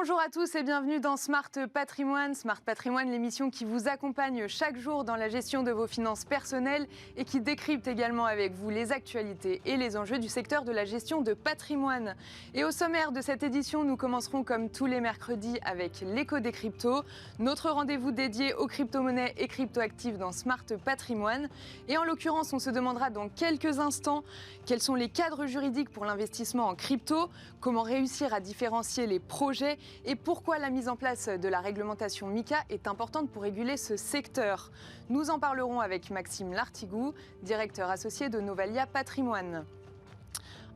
Bonjour à tous et bienvenue dans Smart Patrimoine. Smart Patrimoine, l'émission qui vous accompagne chaque jour dans la gestion de vos finances personnelles et qui décrypte également avec vous les actualités et les enjeux du secteur de la gestion de patrimoine. Et au sommaire de cette édition, nous commencerons comme tous les mercredis avec l'écho des cryptos, notre rendez-vous dédié aux crypto-monnaies et crypto-actifs dans Smart Patrimoine. Et en l'occurrence, on se demandera dans quelques instants quels sont les cadres juridiques pour l'investissement en crypto, comment réussir à différencier les projets et pourquoi la mise en place de la réglementation MiCA est importante pour réguler ce secteur. Nous en parlerons avec Maxime Lartigou, directeur associé de Novalia Patrimoine.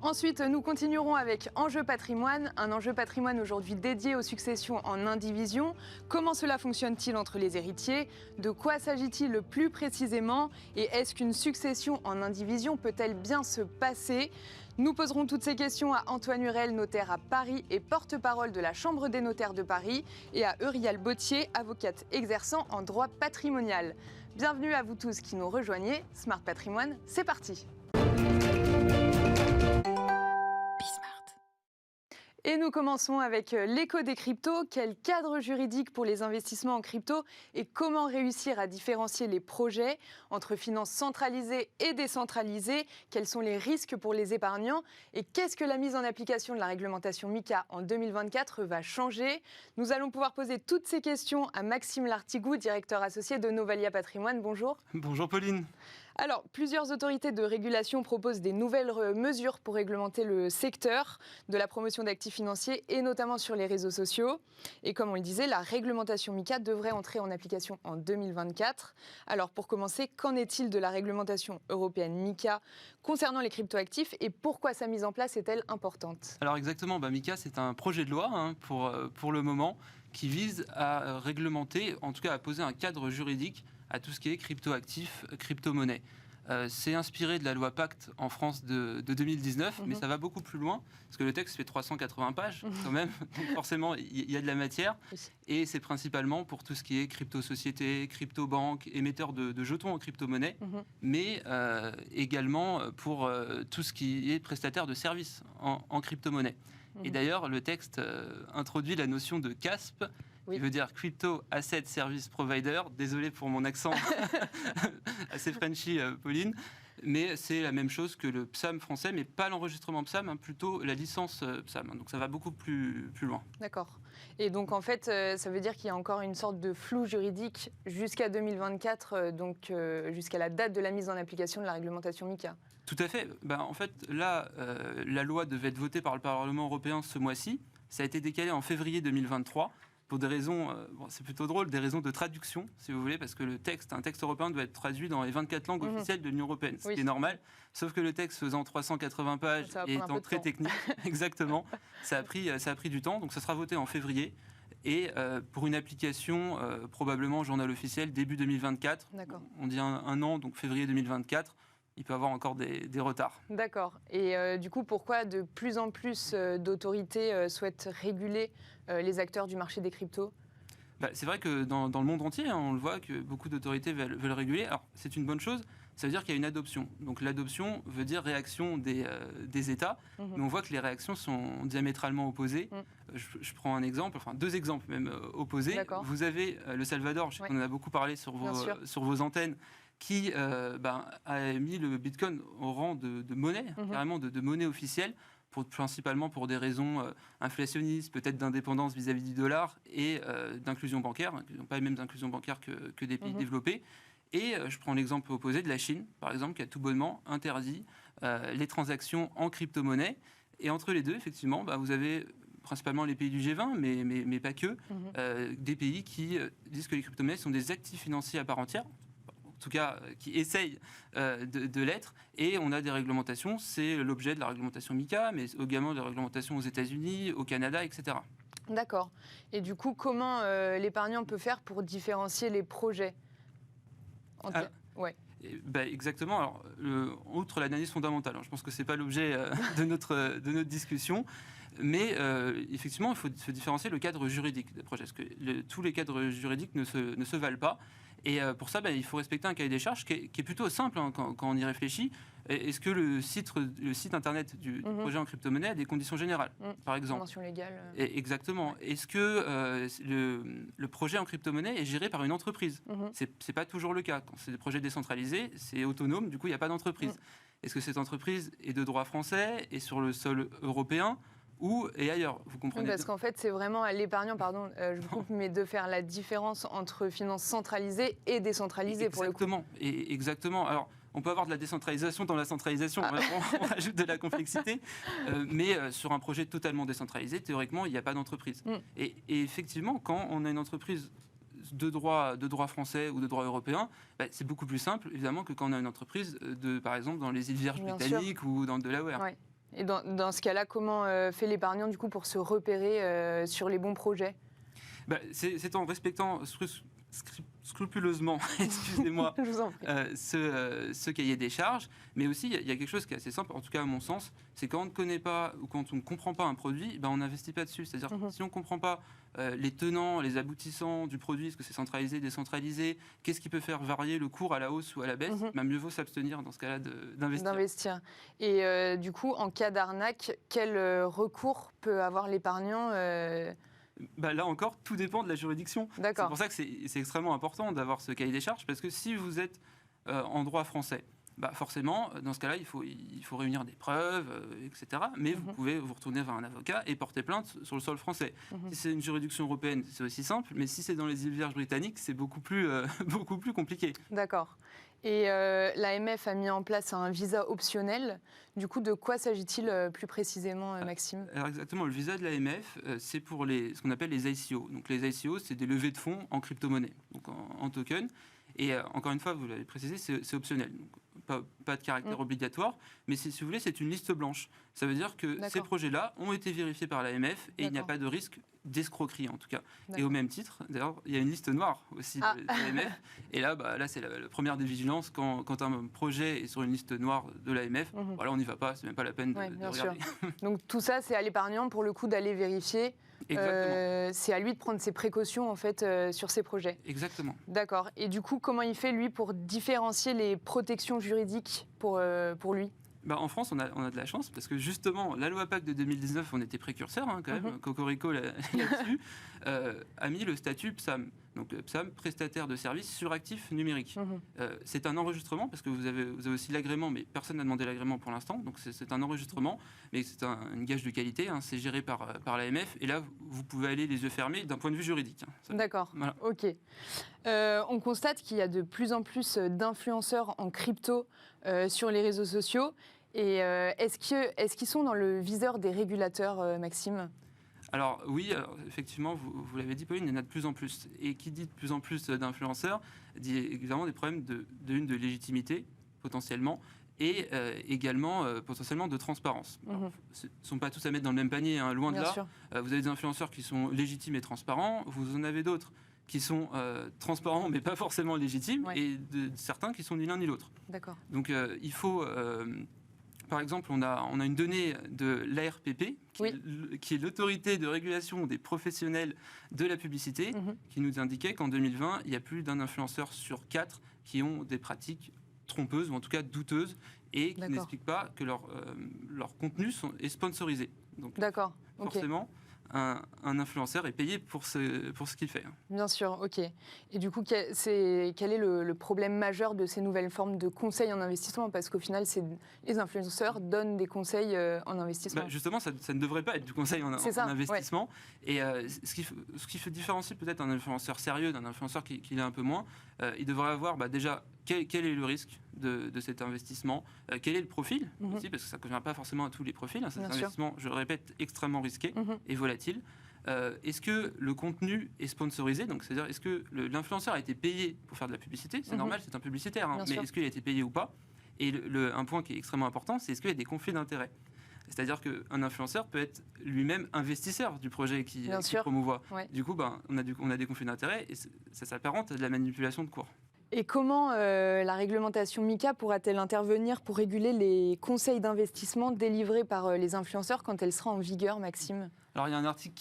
Ensuite, nous continuerons avec Enjeu Patrimoine, un enjeu patrimoine aujourd'hui dédié aux successions en indivision. Comment cela fonctionne-t-il entre les héritiers? De quoi s'agit-il le plus précisément? Et est-ce qu'une succession en indivision peut-elle bien se passer? Nous poserons toutes ces questions à Antoine Hurel, notaire à Paris et porte-parole de la Chambre des notaires de Paris, et à Eurial Bottier, avocate exerçant en droit patrimonial. Bienvenue à vous tous qui nous rejoignez. Smart Patrimoine, c'est parti. Et nous commençons avec l'écho des cryptos. Quel cadre juridique pour les investissements en crypto et comment réussir à différencier les projets entre finances centralisées et décentralisées? Quels sont les risques pour les épargnants? Et qu'est-ce que la mise en application de la réglementation MiCA en 2024 va changer? Nous allons pouvoir poser toutes ces questions à Maxime Lartigou, directeur associé de Novalia Patrimoine. Bonjour. Bonjour Pauline. Alors, plusieurs autorités de régulation proposent des nouvelles mesures pour réglementer le secteur de la promotion d'actifs financiers et notamment sur les réseaux sociaux. Et comme on le disait, la réglementation MiCA devrait entrer en application en 2024. Alors, pour commencer, qu'en est-il de la réglementation européenne MiCA concernant les cryptoactifs et pourquoi sa mise en place est-elle importante? Alors exactement, MiCA c'est un projet de loi pour le moment qui vise à réglementer, en tout cas à poser un cadre juridique à tout ce qui est cryptoactifs, crypto-monnaie. C'est inspiré de la loi Pacte en France de 2019, mais ça va beaucoup plus loin, parce que le texte fait 380 pages quand même, donc forcément il y a de la matière, et c'est principalement pour tout ce qui est crypto-société, crypto-banque, émetteur de jetons en crypto-monnaie, mais également pour tout ce qui est prestataire de services en crypto-monnaie. Et d'ailleurs, le texte introduit la notion de CASP, qui veut dire Crypto Asset Service Provider. Désolé pour mon accent assez Frenchy, Pauline. Mais c'est la même chose que le PSAM français, mais pas l'enregistrement PSAM, plutôt la licence PSAM. Donc ça va beaucoup plus loin. D'accord. Et donc en fait, ça veut dire qu'il y a encore une sorte de flou juridique jusqu'à 2024, donc jusqu'à la date de la mise en application de la réglementation MiCA. Tout à fait. En fait, là, la loi devait être votée par le Parlement européen ce mois-ci. Ça a été décalé en février 2023. Pour des raisons, c'est plutôt drôle, des raisons de traduction, si vous voulez, parce que un texte européen doit être traduit dans les 24 langues officielles de l'Union européenne, ce qui est normal, sauf que le texte faisant 380 pages et étant très technique, exactement, ça a pris du temps, donc ça sera voté en février, et pour une application, probablement au journal officiel, début 2024, on dit un an, donc février 2024, il peut y avoir encore des retards. D'accord. Et du coup, pourquoi de plus en plus d'autorités souhaitent réguler les acteurs du marché des cryptos? C'est vrai que dans le monde entier, on le voit que beaucoup d'autorités veulent réguler. Alors, c'est une bonne chose. Ça veut dire qu'il y a une adoption. Donc, l'adoption veut dire réaction des États. Mais on voit que les réactions sont diamétralement opposées. Je prends un exemple, enfin deux exemples même opposés. Vous avez le Salvador, je sais qu'on en a beaucoup parlé sur vos antennes, qui a mis le Bitcoin au rang de monnaie, carrément de monnaie officielle, principalement pour des raisons inflationnistes, peut-être d'indépendance vis-à-vis du dollar et d'inclusion bancaire, qui n'ont pas les mêmes inclusions bancaires que des pays développés. Et je prends l'exemple opposé de la Chine, par exemple, qui a tout bonnement interdit les transactions en crypto-monnaie. Et entre les deux, effectivement, vous avez principalement les pays du G20, mais pas que, des pays qui disent que les crypto-monnaies sont des actifs financiers à part entière, en tout cas qui essayent de l'être, et on a des réglementations, c'est l'objet de la réglementation MiCA, mais également de la réglementation aux États-Unis, au Canada, etc. D'accord. Et du coup, comment l'épargnant peut faire pour différencier les projets? Exactement. Alors, outre l'analyse fondamentale, je pense que ce n'est pas l'objet de notre discussion, mais effectivement, il faut différencier le cadre juridique des projets, parce que tous les cadres juridiques ne se valent pas. Et pour ça, il faut respecter un cahier des charges qui est plutôt simple quand on y réfléchit. Est-ce que le site internet du projet en crypto-monnaie a des conditions générales, par exemple? Convention légale. Exactement. Ouais. Est-ce que le projet en crypto-monnaie est géré par une entreprise? C'est pas toujours le cas. Quand c'est des projets décentralisés, c'est autonome, du coup, il n'y a pas d'entreprise. Est-ce que cette entreprise est de droit français, est sur le sol européen et ailleurs, vous comprenez? Parce qu'en fait, c'est vraiment à l'épargnant, pardon, je vous coupe, mais de faire la différence entre finances centralisées et décentralisées, pour le coup. Exactement. Alors, on peut avoir de la décentralisation dans la centralisation, on rajoute de la complexité, mais sur un projet totalement décentralisé, théoriquement, il n'y a pas d'entreprise. Et effectivement, quand on a une entreprise de droit français ou de droit européen, c'est beaucoup plus simple, évidemment, que quand on a une entreprise, par exemple, dans les îles Vierges britanniques ou dans le Delaware. Ouais. Et dans ce cas-là, comment fait l'épargnant du coup pour se repérer sur les bons projets? C'est en respectant scrupuleusement, excusez-moi, Je vous en prie. ce cahier des charges, mais aussi il y a quelque chose qui est assez simple, en tout cas à mon sens, c'est quand on ne connaît pas ou quand on ne comprend pas un produit, on n'investit pas dessus. C'est-à-dire que si on ne comprend pas les tenants, les aboutissants du produit, est-ce que c'est centralisé, décentralisé, qu'est-ce qui peut faire varier le cours à la hausse ou à la baisse, mieux vaut s'abstenir dans ce cas-là d'investir. Et du coup, en cas d'arnaque, quel recours peut avoir l'épargnant Là encore, tout dépend de la juridiction. C'est pour ça que c'est extrêmement important d'avoir ce cahier des charges, parce que si vous êtes en droit français, forcément, dans ce cas-là, il faut réunir des preuves, etc. Mais vous pouvez vous retourner vers un avocat et porter plainte sur le sol français. Si c'est une juridiction européenne, c'est aussi simple, mais si c'est dans les îles Vierges britanniques, c'est beaucoup plus compliqué. D'accord. Et l'AMF a mis en place un visa optionnel. Du coup, de quoi s'agit-il plus précisément, Maxime? Alors exactement, le visa de l'AMF, c'est pour ce qu'on appelle les ICO. Donc les ICO, c'est des levées de fonds en crypto-monnaie, donc en token. Et encore une fois, vous l'avez précisé, c'est optionnel. Donc, pas de caractère obligatoire, mais si vous voulez, c'est une liste blanche. Ça veut dire que ces projets-là ont été vérifiés par l'AMF et il n'y a pas de risque d'escroquerie en tout cas. Et au même titre, d'ailleurs, il y a une liste noire aussi de l'AMF. Et là, c'est la première des vigilances quand un projet est sur une liste noire de l'AMF. Voilà, on n'y va pas, c'est même pas la peine de regarder. Donc tout ça, c'est à l'épargnant pour le coup d'aller vérifier. C'est à lui de prendre ses précautions en fait sur ses projets. Exactement. D'accord. Et du coup, comment il fait lui pour différencier les protections juridiques pour lui? En France, on a de la chance parce que justement, la loi PAC de 2019, on était précurseur quand même, Cocorico là-dessus, a mis le statut PSAM. Donc PSAM, prestataire de services sur actifs numériques. C'est un enregistrement parce que vous avez aussi l'agrément, mais personne n'a demandé l'agrément pour l'instant. Donc c'est un enregistrement, mais c'est une gage de qualité. C'est géré par l'AMF. Et là, vous pouvez aller les yeux fermés d'un point de vue juridique. D'accord. Voilà. Ok. On constate qu'il y a de plus en plus d'influenceurs en crypto sur les réseaux sociaux. Et est-ce qu'ils sont dans le viseur des régulateurs, Maxime ? Alors oui, effectivement, vous l'avez dit, Pauline, il y en a de plus en plus. Et qui dit de plus en plus d'influenceurs, dit évidemment des problèmes de légitimité, potentiellement, et également potentiellement de transparence. Alors, ce ne sont pas tous à mettre dans le même panier, loin de là. Vous avez des influenceurs qui sont légitimes et transparents, vous en avez d'autres qui sont transparents mais pas forcément légitimes, et certains qui sont ni l'un ni l'autre. D'accord. Donc il faut... Par exemple, on a une donnée de l'ARPP, qui est l'autorité de régulation des professionnels de la publicité, qui nous indiquait qu'en 2020, il y a plus d'un influenceur sur 4 qui ont des pratiques trompeuses, ou en tout cas douteuses, et qui n'expliquent pas que leur contenu est sponsorisé. Donc, forcément, un influenceur est payé pour ce qu'il fait. Bien sûr, ok. Et du coup, quel est le problème majeur de ces nouvelles formes de conseils en investissement? Parce qu'au final, les influenceurs donnent des conseils en investissement. Justement, ça ne devrait pas être du conseil en investissement. Et ce qui fait différencier peut-être un influenceur sérieux d'un influenceur qui l'est un peu moins, il devrait avoir déjà quel est le risque de cet investissement, quel est le profil aussi, parce que ça ne convient pas forcément à tous les profils. Cet investissement, je le répète, extrêmement risqué et volatile. Est-ce que le contenu est sponsorisé? Donc, c'est-à-dire, est-ce que l'influenceur a été payé pour faire de la publicité? C'est normal, c'est un publicitaire, mais est-ce qu'il a été payé ou pas? Et un point qui est extrêmement important, c'est est-ce qu'il y a des conflits d'intérêts? C'est-à-dire qu'un influenceur peut être lui-même investisseur du projet qu'il promouvoit. Du coup, on a des conflits d'intérêts et ça s'apparente à de la manipulation de cours. Et comment la réglementation MiCA pourra-t-elle intervenir pour réguler les conseils d'investissement délivrés par les influenceurs quand elle sera en vigueur, Maxime ? Alors, il y a un article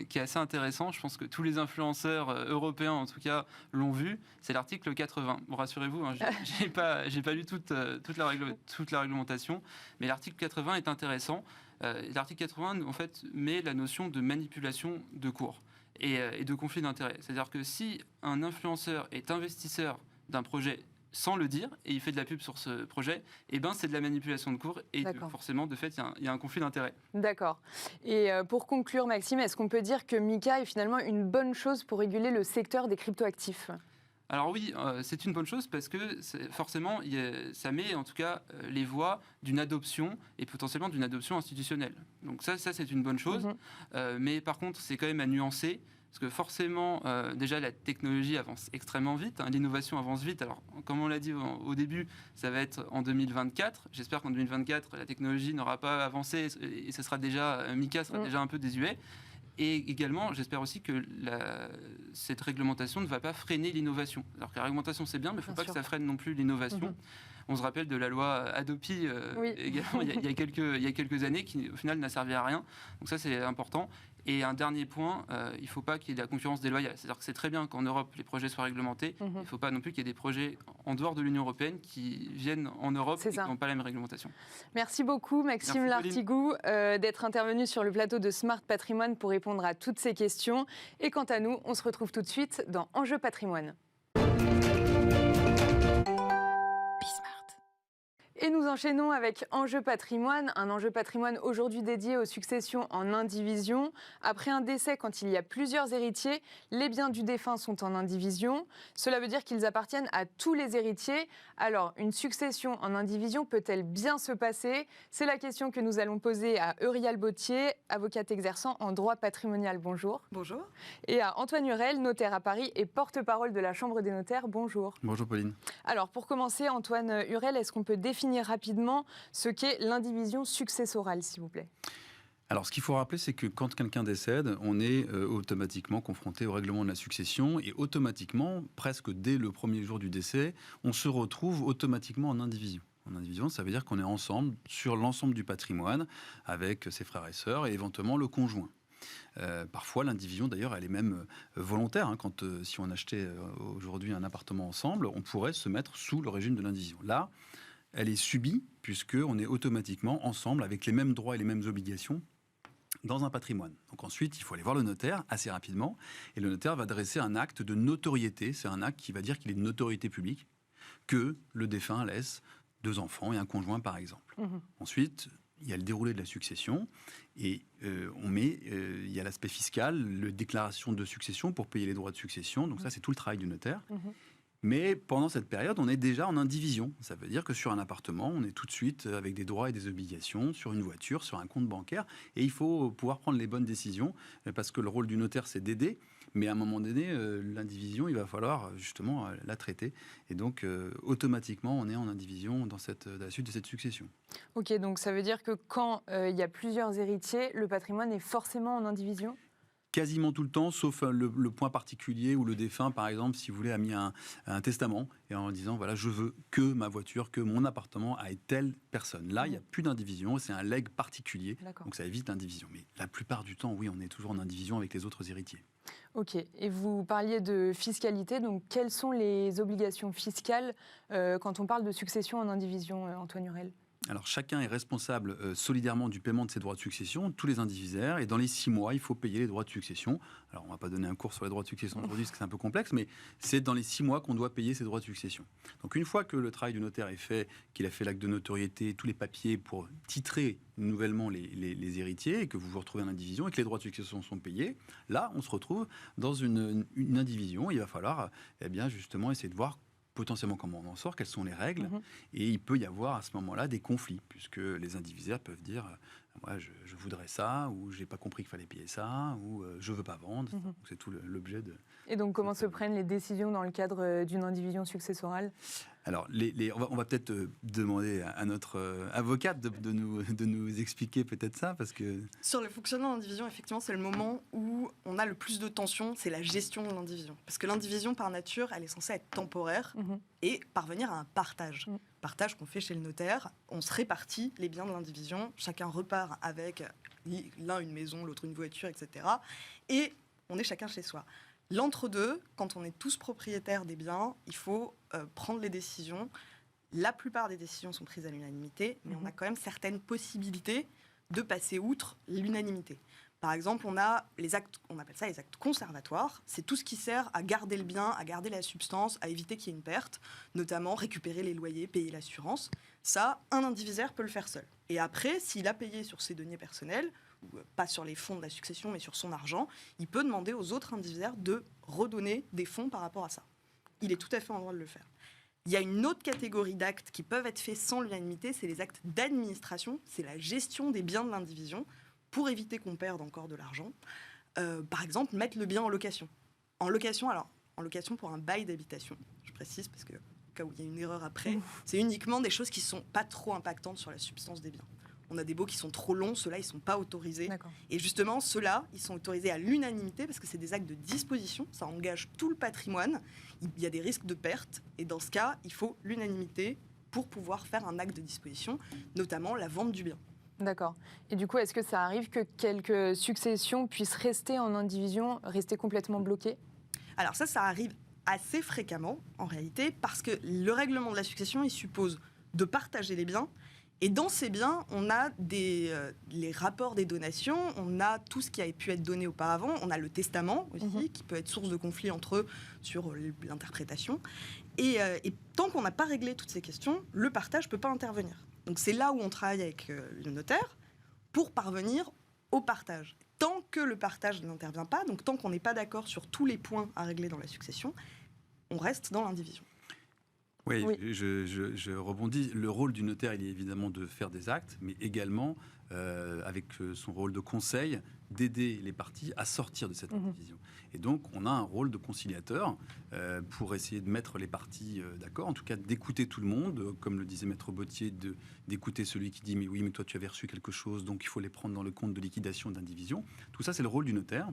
qui est assez intéressant. Je pense que tous les influenceurs européens, en tout cas, l'ont vu. C'est l'article 80. Bon, rassurez-vous, hein, j'ai pas lu toute la réglementation, mais l'article 80 est intéressant. L'article 80, en fait, met la notion de manipulation de cours et de conflit d'intérêts. C'est-à-dire que si un influenceur est investisseur d'un projet sans le dire, et il fait de la pub sur ce projet, eh ben c'est de la manipulation de cours, et forcément, de fait, il y a un conflit d'intérêts. D'accord. Et pour conclure, Maxime, est-ce qu'on peut dire que MiCA est finalement une bonne chose pour réguler le secteur des cryptoactifs ? Alors oui, c'est une bonne chose parce que forcément, ça met en tout cas les voies d'une adoption et potentiellement d'une adoption institutionnelle. Donc ça c'est une bonne chose. Mais par contre, c'est quand même à nuancer. Parce que forcément, déjà, la technologie avance extrêmement vite, hein, l'innovation avance vite. Alors, comme on l'a dit au début, ça va être en 2024. J'espère qu'en 2024, la technologie n'aura pas avancé et ce sera déjà, MiCA sera déjà un peu désuet. Et également, j'espère aussi que cette réglementation ne va pas freiner l'innovation. Alors que la réglementation, c'est bien, mais il ne faut pas que ça freine non plus l'innovation. On se rappelle de la loi Hadopi également il y a quelques années qui, au final, n'a servi à rien. Donc ça, c'est important. Et un dernier point, il ne faut pas qu'il y ait de la concurrence déloyale. C'est-à-dire que c'est très bien qu'en Europe, les projets soient réglementés. Il ne faut pas non plus qu'il y ait des projets en dehors de l'Union européenne qui viennent en Europe et qui n'ont pas la même réglementation. Merci beaucoup, Maxime Lartigout, d'être intervenu sur le plateau de Smart Patrimoine pour répondre à toutes ces questions. Et quant à nous, on se retrouve tout de suite dans Enjeu Patrimoine. Et nous enchaînons avec Enjeu Patrimoine, un enjeu patrimoine aujourd'hui dédié aux successions en indivision. Après un décès, quand il y a plusieurs héritiers, les biens du défunt sont en indivision. Cela veut dire qu'ils appartiennent à tous les héritiers. Alors, une succession en indivision peut-elle bien se passer ? C'est la question que nous allons poser à Eurial Bautier, avocate exerçant en droit patrimonial. Bonjour. Bonjour. Et à Antoine Hurel, notaire à Paris et porte-parole de la Chambre des notaires. Bonjour. Bonjour Pauline. Alors, pour commencer, Antoine Hurel, est-ce qu'on peut définir rapidement ce qu'est l'indivision successorale, s'il vous plaît ? Alors, ce qu'il faut rappeler, c'est que quand quelqu'un décède, on est automatiquement confronté au règlement de la succession et automatiquement, presque dès le premier jour du décès, on se retrouve automatiquement en indivision. En indivision, ça veut dire qu'on est ensemble sur l'ensemble du patrimoine avec ses frères et sœurs et éventuellement le conjoint. Parfois, l'indivision, d'ailleurs, elle est même volontaire. Hein, si on achetait aujourd'hui un appartement ensemble, on pourrait se mettre sous le régime de l'indivision. Là, elle est subie puisqu'on est automatiquement ensemble avec les mêmes droits et les mêmes obligations dans un patrimoine. Donc ensuite, il faut aller voir le notaire assez rapidement et le notaire va dresser un acte de notoriété. C'est un acte qui va dire qu'il est de notoriété publique, que le défunt laisse 2 enfants et un conjoint, par exemple. Ensuite, il y a le déroulé de la succession et il y a l'aspect fiscal, la déclaration de succession pour payer les droits de succession. Donc ça, c'est tout le travail du notaire. Mais pendant cette période, on est déjà en indivision. Ça veut dire que sur un appartement, on est tout de suite avec des droits et des obligations, sur une voiture, sur un compte bancaire. Et il faut pouvoir prendre les bonnes décisions, parce que le rôle du notaire, c'est d'aider. Mais à un moment donné, l'indivision, il va falloir justement la traiter. Et donc, automatiquement, on est en indivision dans la suite de cette succession. Ok, donc ça veut dire que quand il y a plusieurs héritiers, le patrimoine est forcément en indivision ? Quasiment tout le temps, sauf le point particulier où le défunt, par exemple, si vous voulez, a mis un testament et en disant, voilà, je veux que ma voiture, que mon appartement aille telle personne. Là, il n'y a plus d'indivision, c'est un legs particulier, donc ça évite l'indivision. Mais la plupart du temps, oui, on est toujours en indivision avec les autres héritiers. Ok, et vous parliez de fiscalité, donc quelles sont les obligations fiscales quand on parle de succession en indivision, Antoine Hurel ? Alors, chacun est responsable solidairement du paiement de ses droits de succession, tous les indivisaires, et dans les 6 mois, il faut payer les droits de succession. Alors, on ne va pas donner un cours sur les droits de succession aujourd'hui, parce que c'est un peu complexe, mais c'est dans les 6 mois qu'on doit payer ses droits de succession. Donc, une fois que le travail du notaire est fait, qu'il a fait l'acte de notoriété, tous les papiers pour titrer nouvellement les héritiers, et que vous vous retrouvez en indivision, et que les droits de succession sont payés, là, on se retrouve dans une indivision. Il va falloir, justement, essayer de voir potentiellement comment on en sort, quelles sont les règles, et il peut y avoir à ce moment-là des conflits, puisque les indivisaires peuvent dire moi, je voudrais ça, ou j'ai pas compris qu'il fallait payer ça, ou je veux pas vendre. Donc, c'est tout l'objet de... Et donc, comment se prennent les décisions dans le cadre d'une indivision successorale ? Alors, on va peut-être demander à notre avocate de nous expliquer peut-être ça, parce que... Sur le fonctionnement de l'indivision, effectivement, c'est le moment où on a le plus de tension, c'est la gestion de l'indivision. Parce que l'indivision, par nature, elle est censée être temporaire et parvenir à un partage. Partage qu'on fait chez le notaire, on se répartit les biens de l'indivision, chacun repart avec l'un une maison, l'autre une voiture, etc. Et on est chacun chez soi. L'entre-deux, quand on est tous propriétaires des biens, il faut prendre les décisions. La plupart des décisions sont prises à l'unanimité, mais on a quand même certaines possibilités de passer outre l'unanimité. Par exemple, on a les actes, on appelle ça les actes conservatoires. C'est tout ce qui sert à garder le bien, à garder la substance, à éviter qu'il y ait une perte, notamment récupérer les loyers, payer l'assurance. Ça, un indivisaire peut le faire seul. Et après, s'il a payé sur ses deniers personnels, pas sur les fonds de la succession, mais sur son argent, il peut demander aux autres indivisaires de redonner des fonds par rapport à ça. Il est tout à fait en droit de le faire. Il y a une autre catégorie d'actes qui peuvent être faits sans l'unanimité, c'est les actes d'administration, c'est la gestion des biens de l'indivision, pour éviter qu'on perde encore de l'argent. Par exemple, mettre le bien en location. En location pour un bail d'habitation, je précise, parce que au cas où il y a une erreur après, c'est uniquement des choses qui ne sont pas trop impactantes sur la substance des biens. On a des baux qui sont trop longs, ceux-là, ils ne sont pas autorisés. D'accord. Et justement, ceux-là, ils sont autorisés à l'unanimité parce que c'est des actes de disposition, ça engage tout le patrimoine, il y a des risques de perte, et dans ce cas, il faut l'unanimité pour pouvoir faire un acte de disposition, notamment la vente du bien. D'accord. Et du coup, est-ce que ça arrive que quelques successions puissent rester en indivision, rester complètement bloquées ? Alors ça arrive assez fréquemment, en réalité, parce que le règlement de la succession, il suppose de partager les biens. Et dans ces biens, on a les rapports des donations, on a tout ce qui a pu être donné auparavant, on a le testament aussi, qui peut être source de conflit entre eux sur l'interprétation. Et tant qu'on n'a pas réglé toutes ces questions, le partage ne peut pas intervenir. Donc c'est là où on travaille avec le notaire pour parvenir au partage. Tant que le partage n'intervient pas, donc tant qu'on n'est pas d'accord sur tous les points à régler dans la succession, on reste dans l'indivision. Oui, je rebondis. Le rôle du notaire, il est évidemment de faire des actes, mais également, avec son rôle de conseil, d'aider les parties à sortir de cette indivision. Et donc, on a un rôle de conciliateur pour essayer de mettre les parties d'accord, en tout cas d'écouter tout le monde, comme le disait Maître Bottier, d'écouter celui qui dit « mais oui, mais toi tu avais reçu quelque chose, donc il faut les prendre dans le compte de liquidation d'indivision ». Tout ça, c'est le rôle du notaire.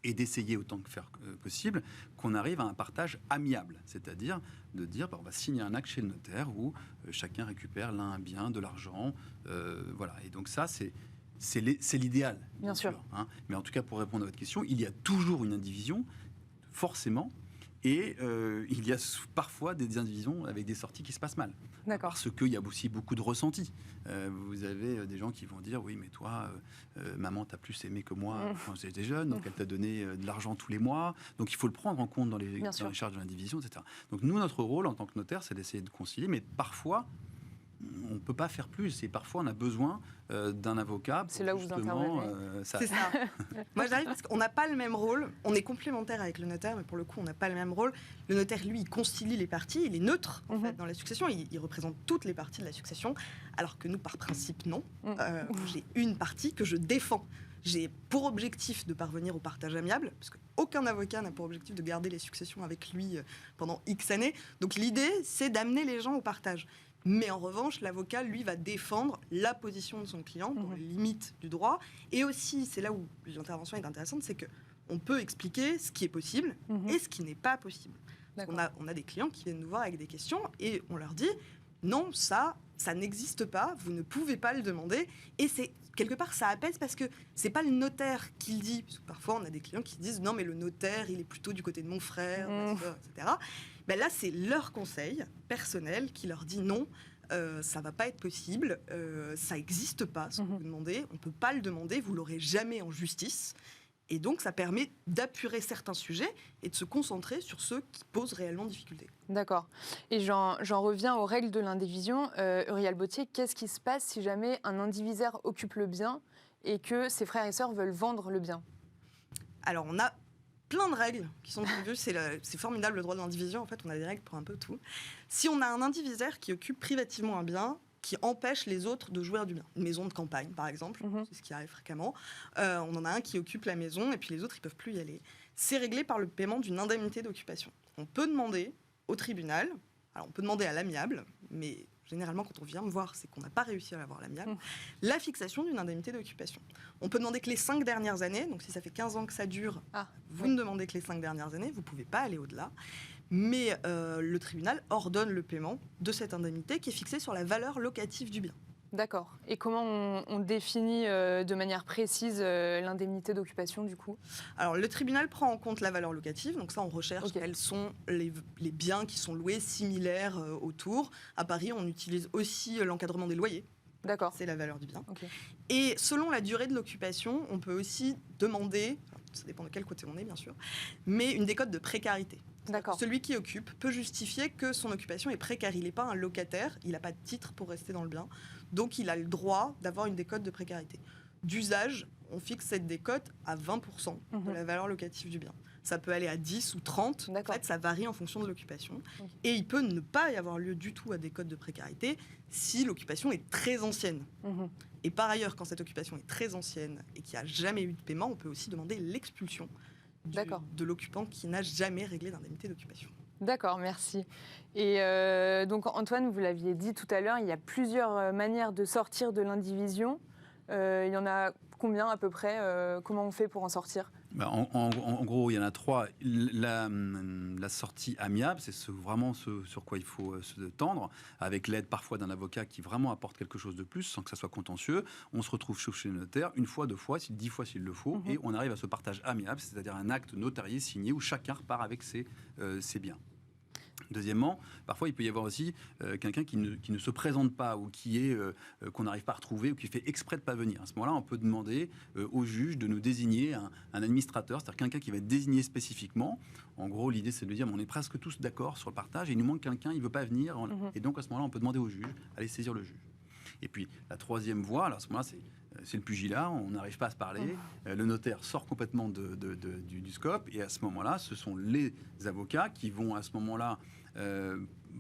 Et d'essayer autant que faire possible qu'on arrive à un partage amiable, c'est-à-dire de dire on va signer un acte chez le notaire où chacun récupère l'un un bien, de l'argent, voilà. Et donc ça c'est l'idéal, bien sûr. Hein. Mais en tout cas, pour répondre à votre question, il y a toujours une indivision, forcément, et il y a parfois des indivisions avec des sorties qui se passent mal. D'accord. Parce qu'il y a aussi beaucoup de ressentis. Vous avez des gens qui vont dire « Oui, mais toi, maman t'a plus aimé que moi quand j'étais jeune, donc elle t'a donné de l'argent tous les mois. » Donc il faut le prendre en compte dans les charges de l'indivision, etc. Donc nous, notre rôle en tant que notaire, c'est d'essayer de concilier, mais parfois, on ne peut pas faire plus. Et parfois, on a besoin d'un avocat. C'est là où vous intervenez. C'est ça. Moi, j'arrive parce qu'on n'a pas le même rôle. On est complémentaires avec le notaire, mais pour le coup, on n'a pas le même rôle. Le notaire, lui, il concilie les parties. Il est neutre, en fait, dans la succession. Il représente toutes les parties de la succession. Alors que nous, par principe, non. J'ai une partie que je défends. J'ai pour objectif de parvenir au partage amiable, parce qu'aucun avocat n'a pour objectif de garder les successions avec lui pendant X années. Donc l'idée, c'est d'amener les gens au partage. Mais en revanche, l'avocat, lui, va défendre la position de son client dans les limites du droit. Et aussi, c'est là où l'intervention est intéressante, c'est qu'on peut expliquer ce qui est possible et ce qui n'est pas possible. On a des clients qui viennent nous voir avec des questions et on leur dit « Non, ça n'existe pas, vous ne pouvez pas le demander. » Et c'est quelque part, ça apaise parce que c'est pas le notaire qui le dit. Parce que parfois, on a des clients qui disent « Non, mais le notaire, il est plutôt du côté de mon frère, etc. » Ben là, c'est leur conseil personnel qui leur dit non, ça va pas être possible, ça n'existe pas ce que vous demandez, on peut pas le demander, vous l'aurez jamais en justice. Et donc, ça permet d'apurer certains sujets et de se concentrer sur ceux qui posent réellement difficulté. D'accord. Et j'en reviens aux règles de l'indivision. Uriel Bottier, qu'est-ce qui se passe si jamais un indivisaire occupe le bien et que ses frères et sœurs veulent vendre le bien ? Alors, on a plein de règles qui sont prévues. C'est formidable, le droit de l'indivision. En fait, on a des règles pour un peu tout. Si on a un indivisaire qui occupe privativement un bien, qui empêche les autres de jouir du bien. Une maison de campagne, par exemple, c'est ce qui arrive fréquemment. On en a un qui occupe la maison et puis les autres, ils ne peuvent plus y aller. C'est réglé par le paiement d'une indemnité d'occupation. On peut demander au tribunal, alors on peut demander à l'amiable, mais généralement, quand on vient me voir, c'est qu'on n'a pas réussi à avoir l'amiable, la fixation d'une indemnité d'occupation. On peut demander que les 5 dernières années, donc si ça fait 15 ans que ça dure, vous ne demandez que les 5 dernières années, vous ne pouvez pas aller au-delà. Mais le tribunal ordonne le paiement de cette indemnité qui est fixée sur la valeur locative du bien. D'accord. Et comment on définit de manière précise l'indemnité d'occupation du coup ? Alors le tribunal prend en compte la valeur locative, donc ça on recherche quels sont les biens qui sont loués similaires autour. À Paris on utilise aussi l'encadrement des loyers. D'accord. C'est la valeur du bien. Okay. Et selon la durée de l'occupation, on peut aussi demander, ça dépend de quel côté on est bien sûr, mais une décote de précarité. D'accord. Celui qui occupe peut justifier que son occupation est précaire. Il n'est pas un locataire, il n'a pas de titre pour rester dans le bien. Donc il a le droit d'avoir une décote de précarité. D'usage, on fixe cette décote à 20% de la valeur locative du bien. Ça peut aller à 10 ou 30. En fait, ça varie en fonction de l'occupation. Et il peut ne pas y avoir lieu du tout à décote de précarité si l'occupation est très ancienne. Et par ailleurs, quand cette occupation est très ancienne et qu'il n'y a jamais eu de paiement, on peut aussi demander l'expulsion de l'occupant qui n'a jamais réglé d'indemnité d'occupation. D'accord, merci. Et donc Antoine, vous l'aviez dit tout à l'heure, il y a plusieurs manières de sortir de l'indivision. Il y en a combien à peu près ? Comment on fait pour en sortir ? En gros, il y en a 3. La sortie amiable, c'est vraiment ce sur quoi il faut se tendre, avec l'aide parfois d'un avocat qui vraiment apporte quelque chose de plus, sans que ça soit contentieux. On se retrouve chez le notaire, 1 fois, 2 fois, 10 fois s'il le faut, et on arrive à ce partage amiable, c'est-à-dire un acte notarié signé où chacun repart avec ses biens. Deuxièmement, parfois il peut y avoir aussi quelqu'un qui ne se présente pas ou qu'on n'arrive pas à retrouver ou qui fait exprès de ne pas venir. À ce moment-là, on peut demander au juge de nous désigner un administrateur, c'est-à-dire quelqu'un qui va être désigné spécifiquement. En gros, l'idée c'est de dire on est presque tous d'accord sur le partage et il nous manque quelqu'un, il ne veut pas venir. Et donc à ce moment-là, on peut demander au juge, aller saisir le juge. Et puis la troisième voie, alors à ce moment-là, c'est le pugilat, on n'arrive pas à se parler, le notaire sort complètement du scope, et à ce moment-là, ce sont les avocats qui vont à ce moment-là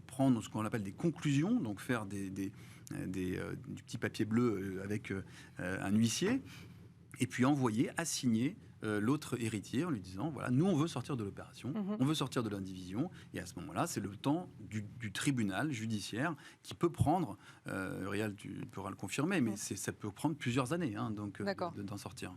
prendre ce qu'on appelle des conclusions, donc faire du petit papier bleu avec un huissier, et puis envoyer, assigner l'autre héritier en lui disant voilà, nous on veut sortir de l'opération, on veut sortir de l'indivision, et à ce moment-là c'est le temps du tribunal judiciaire qui peut prendre, Réal tu pourras le confirmer, mais ça peut prendre plusieurs années d'en sortir.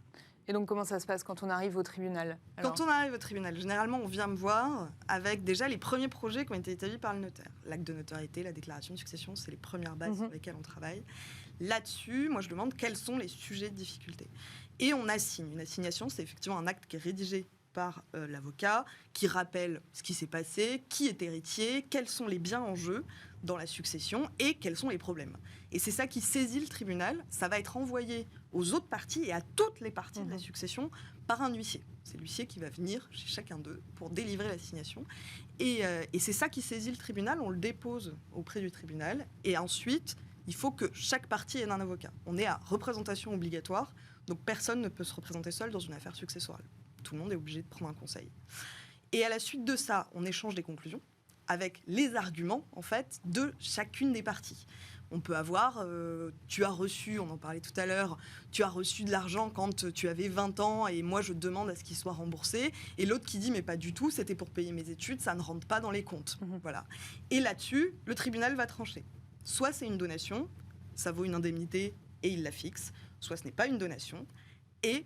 Et donc comment ça se passe quand on arrive au tribunal ? Quand on arrive au tribunal, généralement on vient me voir avec déjà les premiers projets qui ont été établis par le notaire. L'acte de notoriété, la déclaration de succession, c'est les premières bases sur lesquelles on travaille. Là-dessus, moi je demande quels sont les sujets de difficulté. Et on assigne. Une assignation, c'est effectivement un acte qui est rédigé par l'avocat, qui rappelle ce qui s'est passé, qui est héritier, quels sont les biens en jeu dans la succession et quels sont les problèmes. Et c'est ça qui saisit le tribunal. Ça va être envoyé aux autres parties et à toutes les parties de la succession par un huissier. C'est l'huissier qui va venir chez chacun d'eux pour délivrer l'assignation. Et c'est ça qui saisit le tribunal. On le dépose auprès du tribunal. Et ensuite, il faut que chaque partie ait un avocat. On est à représentation obligatoire. Donc personne ne peut se représenter seul dans une affaire successorale. Tout le monde est obligé de prendre un conseil. Et à la suite de ça, on échange des conclusions avec les arguments, en fait, de chacune des parties. On peut avoir, tu as reçu, on en parlait tout à l'heure, tu as reçu de l'argent quand tu avais 20 ans et moi je demande à ce qu'il soit remboursé. Et l'autre qui dit, mais pas du tout, c'était pour payer mes études, ça ne rentre pas dans les comptes. Voilà. Et là-dessus, le tribunal va trancher. Soit c'est une donation, ça vaut une indemnité et il la fixe. Soit ce n'est pas une donation, et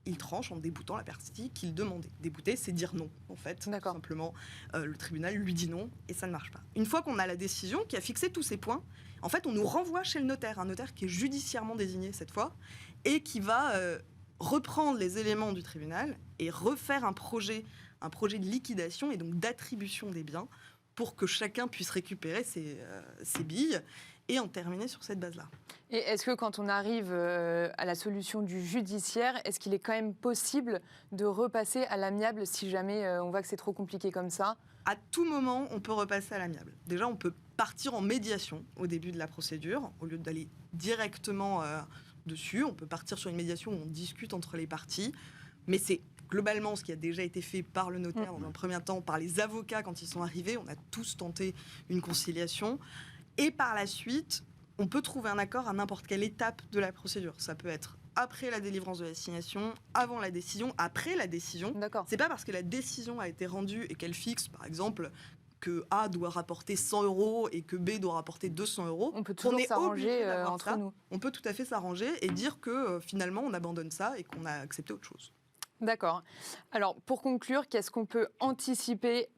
il tranche en déboutant la partie qu'il demandait. Débouter, c'est dire non, en fait. Tout simplement, le tribunal lui dit non, et ça ne marche pas. Une fois qu'on a la décision qui a fixé tous ces points, en fait, on nous renvoie chez le notaire, un notaire qui est judiciairement désigné cette fois, et qui va reprendre les éléments du tribunal et refaire un projet de liquidation et donc d'attribution des biens pour que chacun puisse récupérer ses billes et en terminer sur cette base-là. Et est-ce que quand on arrive à la solution du judiciaire, est-ce qu'il est quand même possible de repasser à l'amiable si jamais on voit que c'est trop compliqué comme ça ? À tout moment, on peut repasser à l'amiable. Déjà, on peut partir en médiation au début de la procédure, au lieu d'aller directement dessus. On peut partir sur une médiation où on discute entre les parties, mais c'est globalement ce qui a déjà été fait par le notaire dans un premier temps, par les avocats quand ils sont arrivés. On a tous tenté une conciliation. Et par la suite, on peut trouver un accord à n'importe quelle étape de la procédure. Ça peut être après la délivrance de l'assignation, avant la décision, après la décision. D'accord. C'est pas parce que la décision a été rendue et qu'elle fixe, par exemple, que A doit rapporter 100 € et que B doit rapporter 200 €. On peut toujours s'arranger entre nous. On peut tout à fait s'arranger et dire que finalement on abandonne ça et qu'on a accepté autre chose. D'accord. Alors, pour conclure, qu'est-ce qu'on peut anticiper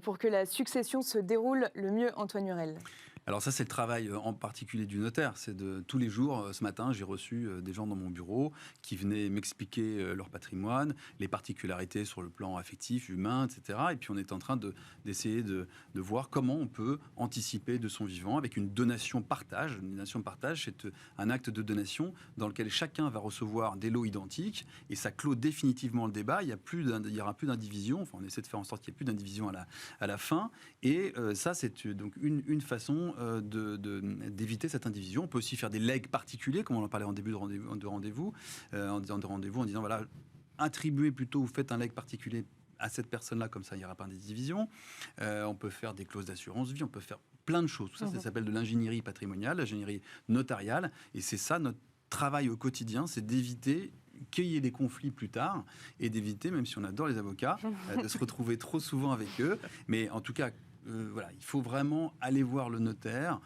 pour que la succession se déroule le mieux, Antoine Hurel ? Alors ça, c'est le travail en particulier du notaire. C'est de tous les jours, ce matin, j'ai reçu des gens dans mon bureau qui venaient m'expliquer leur patrimoine, les particularités sur le plan affectif, humain, etc. Et puis on est en train d'essayer de voir comment on peut anticiper de son vivant avec une donation-partage. Une donation-partage, c'est un acte de donation dans lequel chacun va recevoir des lots identiques et ça clôt définitivement le débat. Il n'y aura plus d'indivision. Enfin, on essaie de faire en sorte qu'il n'y ait plus d'indivision à la fin. Et ça, c'est donc une façon d'éviter cette indivision. On peut aussi faire des legs particuliers, comme on en parlait en début de rendez-vous, en disant voilà, attribuez plutôt ou faites un leg particulier à cette personne-là, comme ça il n'y aura pas d'indivision. On peut faire des clauses d'assurance vie, on peut faire plein de choses. Tout ça, ça s'appelle de l'ingénierie patrimoniale, l'ingénierie notariale, et c'est ça notre travail au quotidien, c'est d'éviter qu'il y ait des conflits plus tard et d'éviter, même si on adore les avocats, de se retrouver trop souvent avec eux. Mais en tout cas, voilà, il faut vraiment aller voir le notaire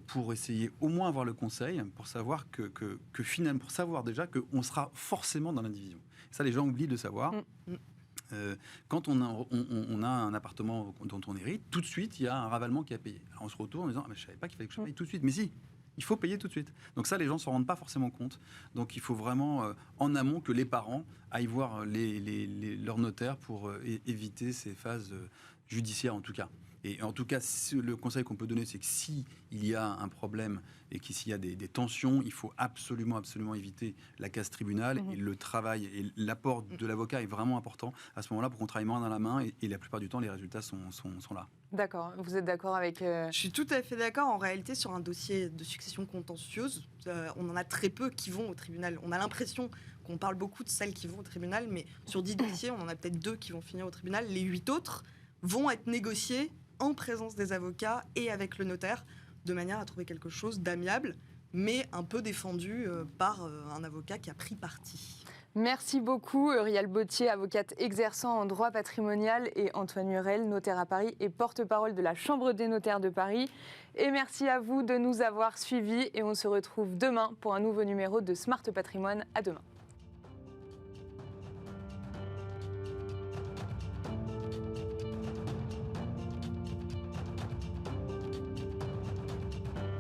pour essayer au moins avoir le conseil, pour savoir que finalement, pour savoir déjà qu'on sera forcément dans l'indivision. Ça, les gens oublient de savoir. Quand on a un appartement dont on hérite, tout de suite, il y a un ravalement qui est à payer. Alors on se retourne en disant mais je ne savais pas qu'il fallait que je paye tout de suite. Mais si, il faut payer tout de suite. Donc ça, les gens ne s'en rendent pas forcément compte. Donc il faut vraiment, en amont, que les parents aillent voir leurs notaires pour éviter ces phases judiciaires, en tout cas. Et en tout cas, le conseil qu'on peut donner, c'est que s'il y a un problème et s'il y a des tensions, il faut absolument éviter la case tribunal. Et le travail et l'apport de l'avocat est vraiment important à ce moment-là pour qu'on travaille main dans la main. Et la plupart du temps, les résultats sont là. D'accord. Vous êtes d'accord avec... Je suis tout à fait d'accord. En réalité, sur un dossier de succession contentieuse, on en a très peu qui vont au tribunal. On a l'impression qu'on parle beaucoup de celles qui vont au tribunal, mais sur 10 dossiers, on en a peut-être 2 qui vont finir au tribunal. Les 8 autres vont être négociés en présence des avocats et avec le notaire, de manière à trouver quelque chose d'amiable, mais un peu défendu par un avocat qui a pris parti. Merci beaucoup, Eurial Bottier, avocate exerçant en droit patrimonial, et Antoine Hurel, notaire à Paris et porte-parole de la Chambre des notaires de Paris. Et merci à vous de nous avoir suivis et on se retrouve demain pour un nouveau numéro de Smart Patrimoine. À demain.